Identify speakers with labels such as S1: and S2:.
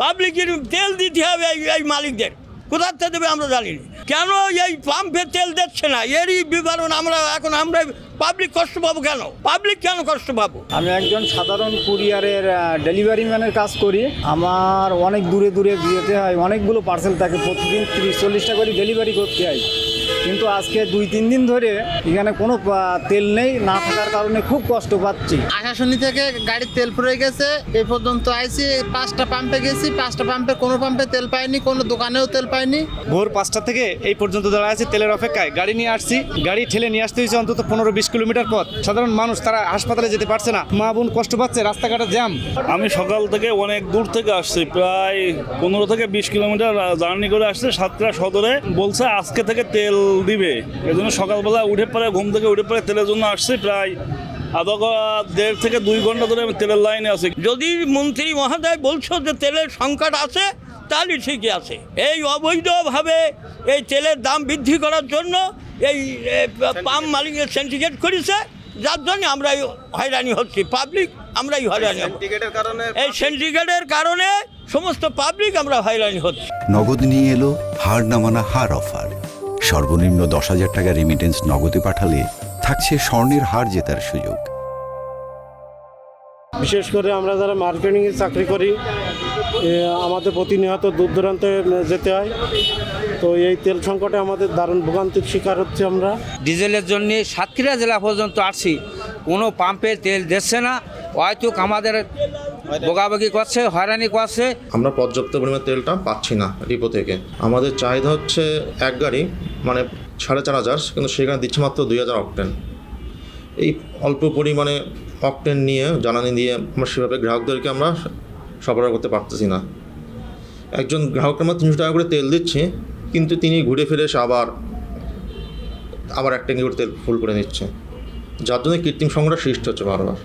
S1: পাবলিকের তেল দিতে হবে এই মালিকদের, কোথার থেকে দেবে আমরা জানি না। কেন এই পাম্পে তেল দিচ্ছে না এরই বিবরণ আমরা পাবলিক কষ্ট পাবো কেন? পাবলিক কেন কষ্ট পাবো?
S2: আমি একজন সাধারণ কুরিয়ারের ডেলিভারি ম্যানের কাজ করি। আমার অনেক দূরে দূরে যেতে হয়, অনেকগুলো পার্সেল থাকে, প্রতিদিন 30-40টা করে ডেলিভারি করতে হয়। কিন্তু আজকে 2-3 দিন ধরে এখানে কোনো তেল নেই, না থাকার কারণে খুব কষ্ট পাচ্ছি।
S3: আশাশুনি থেকে গাড়ির তেল ফুরিয়ে গেছে, এই পর্যন্ত আইছি, 5টা পাম্পে গেছি, 5টা পাম্পে কোনো পাম্পে তেল পাইনি, কোনো দোকানেও তেল পাইনি।
S4: ভোর 5টা থেকে এই পর্যন্ত দাঁড়ায় আছি তেলের অপেক্ষায়। গাড়ি নিয়ে আসছি, গাড়ি ঠেলে নিয়ে আসতে হয়েছে অন্তত 15-20 কিলোমিটার পথ। সাধারণ মানুষ তারা হাসপাতালে যেতে পারছে না, মা বোন কষ্ট পাচ্ছে, রাস্তাঘাটে জ্যাম।
S5: আমি সকাল থেকে অনেক দূর থেকে আসছি, প্রায় 15 থেকে 20 কিলোমিটার জার্নি করে আসছে। সাতক্ষীরা সদরে বলছে আজকে থেকে তেল দিবে, এই জন্য সকালবেলা ঘুম থেকে উঠে পড়ে তেলের জন্য আসছি। প্রায় দেড় থেকে 2 ঘন্টা ধরে আমি তেলের লাইনে আছি।
S1: যদি মন্ত্রী মহোদয় বলছো যে তেলের সংকট আছে, তাহলে ঠিকই আছে। এই অবৈধভাবে এই তেলের দাম বৃদ্ধি করার জন্য এই পাম্প মালিকের সিন্ডিকেট করেছে, যার জন্য আমরা হয়রানি হচ্ছি, পাবলিক আমরাই হয়রানি হচ্ছি। এই সিন্ডিকেটের কারণে সমস্ত পাবলিক আমরা হয়রানি হচ্ছি।
S6: নগদ নিয়ে এলো হার না মানা হার অফার। সর্বনিম্ন 10,000 টাকা রেমিটেন্স নগদে পাঠালে থাকছে স্বর্ণের হার জেতার সুযোগ।
S7: বিশেষ করে আমরা যারা মার্কেটিংয়ে চাকরি করি, আমাদের প্রতিনিয়ত দূর দূরান্তে যেতে হয়, তো এই তেল সংকটে আমাদের দারুণ ভোগান্তির শিকার হচ্ছে আমরা।
S8: ডিজেলের জন্য সাতক্ষীরা জেলা পর্যন্ত আসছি, কোনো পাম্পে তেল দিচ্ছে না, হয়তো আমাদের বগাবগি করছে, হয়রানি করছে।
S9: আমরা পর্যাপ্ত পরিমাণে তেলটা পাচ্ছি না ডিপো থেকে। আমাদের চাহিদা হচ্ছে এক গাড়ি মানে 4,500, কিন্তু সেখানে দিচ্ছে মাত্র 2,000 অকটেন। এই অল্প পরিমাণে অকটেন নিয়ে জ্বালানি দিয়ে আমরা সেভাবে গ্রাহকদেরকে আমরা সরবরাহ করতে পারতেছি না। একজন গ্রাহককে আমরা 300 টাকা করে তেল দিচ্ছি, কিন্তু তিনি ঘুরে ফিরে এসে আবার 1 ট্যাঙ্কি করে তেল ফুল করে নিচ্ছে, যার জন্য কৃত্রিম সংকট সৃষ্টি হচ্ছে বারবার।